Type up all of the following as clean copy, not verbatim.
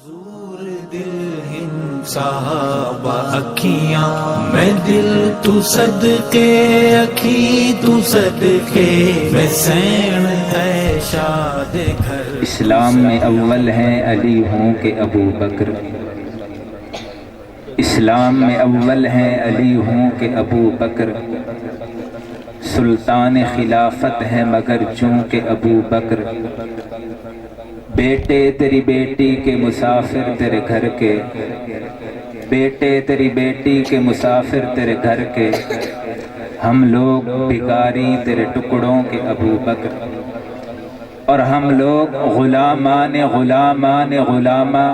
حضور دل ہند صحابہ اکھیاں میں دل تو صدقے اکھی تو صدقے میں سین ہے شاد گھر۔ اسلام میں اول ہیں علی ہوں کہ ابو بکر، اسلام میں اول ہیں علی ہوں کہ ابو بکر، سلطان خلافت ہے مگر چونکہ ابو بکر، بیٹے تیری بیٹی کے مسافر تیرے گھر کے، بیٹے تیری بیٹی کے مسافر تیرے گھر کے، ہم لوگ بھکاری تیرے ٹکڑوں کے ابو بکر، اور ہم لوگ غلامان غلامان غلامہ،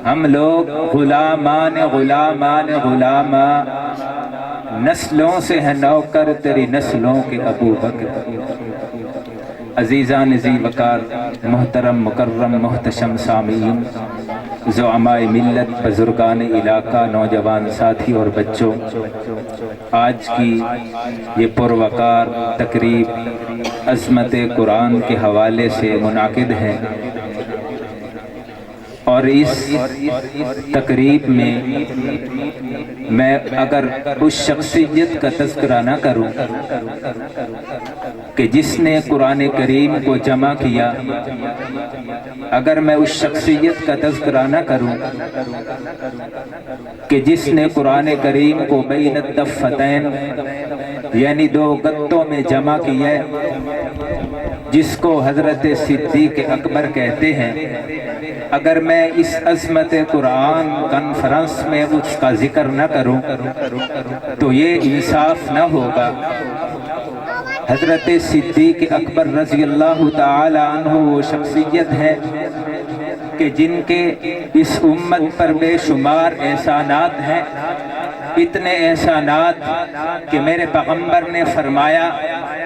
ہم لوگ غلامان غلامان غلامہ، نسلوں سے ہے نوکر تیری نسلوں کے ابو بکر۔ عزیزان ذی وقار، محترم مکرم محتشم سامعین، زعماء ملت، بزرگان علاقہ، نوجوان ساتھی اور بچوں، آج کی یہ پروقار تقریب عظمت قرآن کے حوالے سے منعقد ہے، اور اس تقریب میں اگر اس شخصیت کا تذکرہ نہ کروں کہ جس نے قرآن کریم کو جمع کیا، اگر میں اس شخصیت کا تذکرہ نہ کروں کہ جس نے قرآن کریم کو بین الدفتین یعنی دو گتوں میں جمع کیا ہے، جس کو حضرت صدیق اکبر کہتے ہیں، اگر میں اس عظمت قرآن کانفرنس میں اس کا ذکر نہ کروں تو یہ انصاف نہ ہوگا۔ حضرت صدیق اکبر رضی اللہ تعالی عنہ وہ شخصیت ہے کہ جن کے اس امت پر بے شمار احسانات ہیں، اتنے احسانات کہ میرے پیغمبر نے فرمایا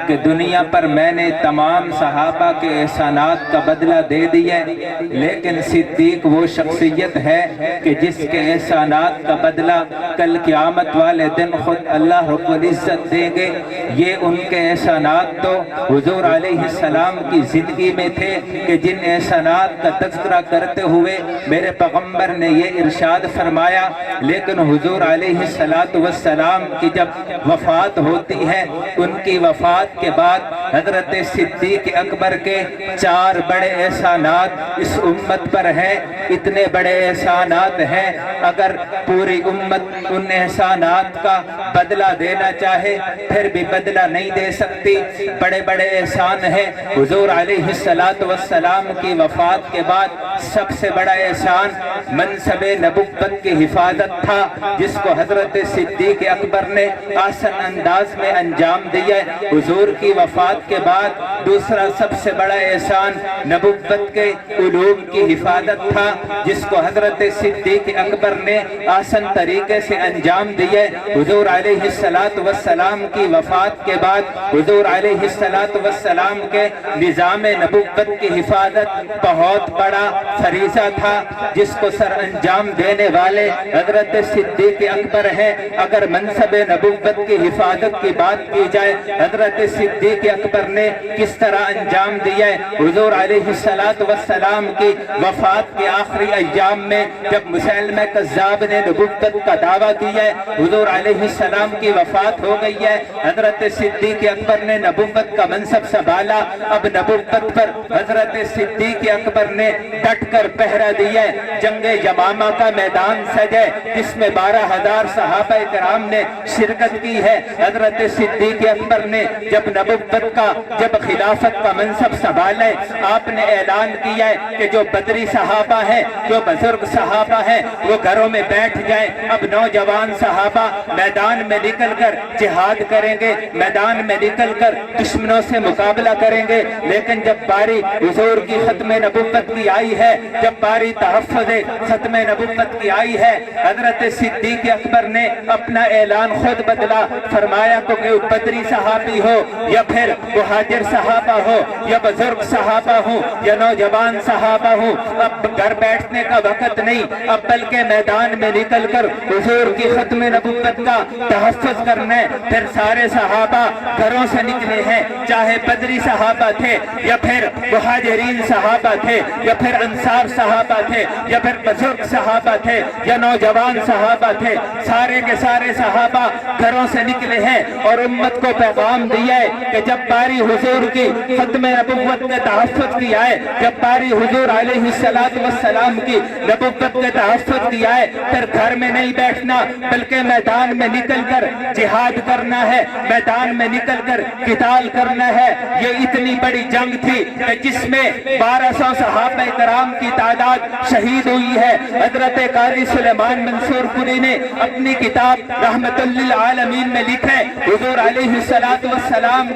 کہ دنیا پر میں نے تمام صحابہ کے احسانات کا بدلہ دے دیا، لیکن صدیق وہ شخصیت ہے کہ جس کے احسانات کا بدلہ کل قیامت والے دن خود اللہ رب العزت دیں گے۔ یہ ان کے احسانات تو حضور علیہ السلام کی زندگی میں تھے کہ جن احسانات کا تذکرہ کرتے ہوئے میرے پیغمبر نے یہ ارشاد فرمایا، لیکن حضور علیہ السلام کی جب وفات ہوتی ہے، ان کی وفات کے بعد حضرت صدیق اکبر کے 4 بڑے احسانات اس امت پر ہیں۔ اتنے بڑے احسانات ہیں، اگر پوری امت ان احسانات کا بدلہ دینا چاہے پھر بھی بدلہ نہیں دے سکتی۔ بڑے بڑے احسان ہیں۔ حضور علیہ السلام کی وفات کے بعد سب سے بڑا احسان منصب نبوت کی حفاظت تھا، جس کو حضرت صدیق اکبر نے آسن انداز میں انجام دیا۔ حضور کی وفات کے بعد دوسرا سب سے بڑا احسان نبوت کے علوم کی حفاظت تھا، جس کو حضرت صدیق اکبر نے آسن طریقے سے انجام دیا۔ حضور علیہ السلام کی وفات کے بعد حضور علیہ السلام کے نظام نبوت کی حفاظت بہت بڑا فریضہ تھا، جس کو سر انجام دینے والے حضرت صدیق اکبر ہے۔ اگر منصب نبوت کی حفاظت کی بات کی جائے، حضرت صدیق اکبر نے کس طرح انجام دیا ہے۔ حضور علیہ السلام کی وفات کے آخری ایام میں جب مسیلمہ کذاب نے نبوت کا دعویٰ کیا ہے، حضور علیہ السلام کی وفات ہو گئی ہے، حضرت صدیق اکبر نے نبوت کا منصب سنبھالا۔ اب نبوت پر حضرت صدیق اکبر نے ڈٹ کر پہرا دیا ہے۔ جنگ یمامہ کا میدان سجے جس میں 12,000 صحابہ کرام نے شرکت کی ہے۔ حضرت صدیق اکبر نے جب نبوت کا جب خلافت کا منصب سنبھالے، آپ نے اعلان کیا ہے کہ جو بدری صحابہ ہیں، جو بزرگ صحابہ ہیں، وہ گھروں میں بیٹھ جائیں۔ اب نوجوان صحابہ میدان میں نکل کر جہاد کریں گے، میدان میں نکل کر دشمنوں سے مقابلہ کریں گے، لیکن جب باری حضور کی ختم نبوت کی آئی ہے، جب باری تحفظ ختم نبوت کی آئی ہے، حضرت صدیق اکبر نے اپنا اعلان خود بدلا، فرمایا کہ بدری صحابی ہو یا پھر मुहाजिर सहाबा हो या बुजुर्ग सहाबा हो या नौजवान सहाबा हो, अब घर बैठने का वक्त नहीं, अब बल्कि मैदान में निकल कर हुजूर की खत्म नबुव्वत का तहफ़्फ़ुज़ करना है। फिर सारे सहाबा घरों से निकले हैं, चाहे बदरी सहाबा थे या फिर मुहाजिरीन सहाबा थे या फिर अंसार सहाबा थे या फिर बुजुर्ग सहाबा थे या नौजवान सहाबा थे, सारे के सारे सहाबा घरों से निकले हैं और उम्मत को पैगाम दिया है कि जब बारी हुजूर की खत्म नबुव्वत के तहफ़्फ़ुज़ की आए, जब बारी हुजूर अलैहिस्सलातु वस्सलाम की नबुव्वत के तहफ़्फ़ुज़ की आए, फिर घर में नहीं बैठना बल्कि मैदान में निकल कर जिहाद करना है, मैदान में निकल कर किताल करना है। ये इतनी बड़ी जंग थी कि जिसमें 1200 सहाबा कराम की तादाद शहीद हुई है। हजरत काजी सुलेमान मंसूर पुरी ने अपनी किताब रहमतुल लिल आलमीन में लिखा है, हुजूर अलैहिस्सलातु वस्सलाम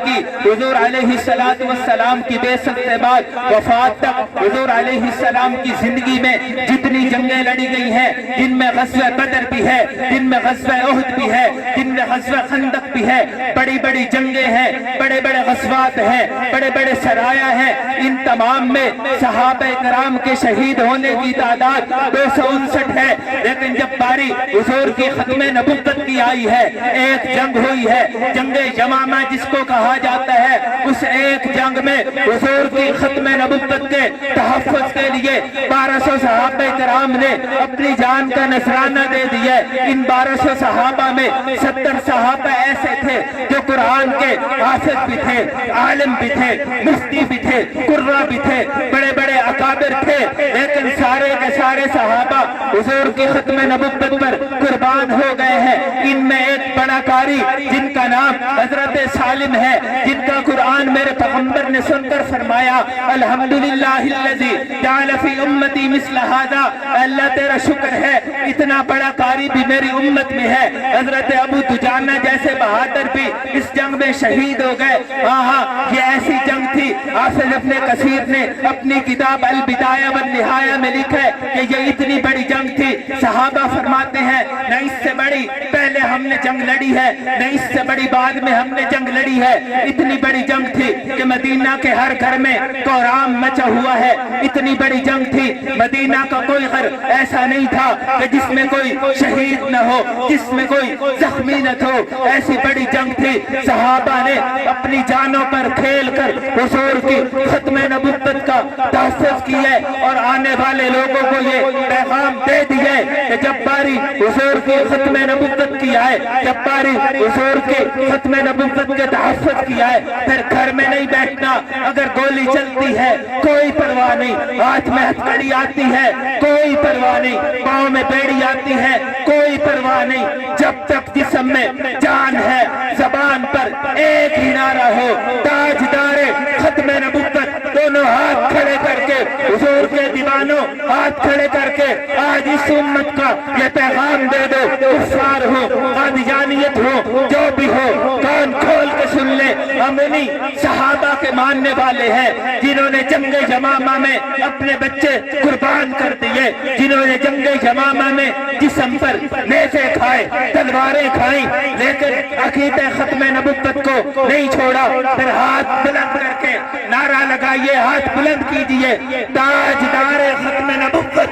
की बेसत से बाद वफात तक हुजूर अलैहिस्सलाम की जिंदगी में जितनी जंगें लड़ी गई हैं, जिनमें ग़ज़वा बदर भी है, जिनमें ग़ज़वा उहद भी है, जिनमें ग़ज़वा खंदक भी है, बड़ी बड़ी जंगें हैं, बड़े बड़े ग़ज़वात हैं, बड़े बड़े सराया हैं। इन तमाम में सहाबा कराम के शहीद होने की तादाद 259 है। लेकिन जब बारी हुजूर की खत्म नबुव्वत की आई है, एक जंग हुई है, जंगे यमामा जिसको कहा जाता है, उस एक जंग में हुजूर की खत्म नबुव्वत के तहफ़्फ़ुज़ के लिए 1200 सहाबा कराम ने अपनी जान का नजराना दे दिया। इन 1200 सहाबा में 70 सहाबा ऐसे थे जो कुरान के हाफिज भी थे, आलिम भी थे, मुफ्ती भी थे, कुर्रा भी थे, बड़े बड़े अकाबिर थे। लेकिन सारे के सारे सहाबा हुजूर की खत्म नबुव्वत पर कुर्बान हो गए हैं। इनमें एक बड़ा कारी जिनका नाम हजरत सालिम है, जिनका कुरान मेरे पैगंबर ने सुनकर फरमाया, अल्हम्दुलिल्लाहिल्लज़ी जअल फी उम्मती मिस्ल हाज़ा, अल्लाह तेरा शुक्र है इतना बड़ा कारी भी मेरी उम्मत में है। हजरत अबू दुजाना जैसे बहादुर भी इस जंग में शहीद हो गए। हाँ, ये ऐसी जंग थी। हाफिज इब्न कसीर ने अपनी किताब अल बिदाया व निहाया में लिखा है कि ये इतनी बड़ी जंग थी, सहाबा फरमाते हैं न इससे बड़ी पहले हमने जंग लड़ी है, न इससे बड़ी बाद में हमने जंग लड़ी है। इतनी बड़ी जंग थी कि मदीना के हर घर में कोहराम मचा हुआ है। इतनी बड़ी जंग थी, मदीना का कोई घर ऐसा नहीं था कि जिसमें कोई शहीद न हो, जिसमें कोई जख्मी न हो। ऐसी बड़ी जंग थी, सहाबा ने अपनी जानों पर खेल कर हुजूर की खत्म नबुव्वत का तहफ़्फ़ुज़ किया और आने वाले लोगों को ये पैगाम दे दिए कि जब बारी हुजूर की खत्म नबुव्वत की आए, जब बारी हुजूर की खत्म नबुव्वत के तहफ़्फ़ुज़ की आए, फिर घर में नहीं बैठना। अगर गोली चलती है कोई परवाह नहीं, हाथ में हथकड़ी आती है कोई परवाह नहीं, पाँव में बेड़ी आती है कोई परवाह नहीं। जब तक जिस्म में जान है, ज़बान पर एक ही नारा हो, ताजदारे खत्म नबुव्वत। दोनों हाथ खड़े करके हुजूर के दीवानों, हाथ खड़े करके आज इस उम्मत का ये पैगाम दे दो, कुफ्फार हो, कादियानियत हो, जो भी हो, कान खोल के सुन ले। हम उन्हीं सहाबा के मानने वाले हैं जिन्होंने जंगे यमामा में अपने बच्चे कुर्बान कर दिए, जिन्होंने जंगे यमामा में जिस्म पर नेज़े खाए, तलवारें खाई, लेकिन अकीदे खत्म नबुव्वत को नहीं छोड़ा। फिर हाथ बुलंद करके नारा लगाइए, हाथ बुलंद कीजिए, ताजदारे खत्म नबुव्वत,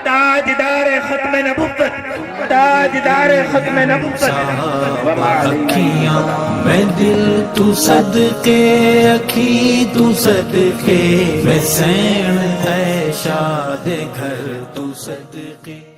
ताजदारे खत्म नबुव्वत, ताजदारे खत्म नबुव्वत। अखियां मैं दिल तू सदके, अखी तू सदके, मैं सैन है शाद घर तू सदके।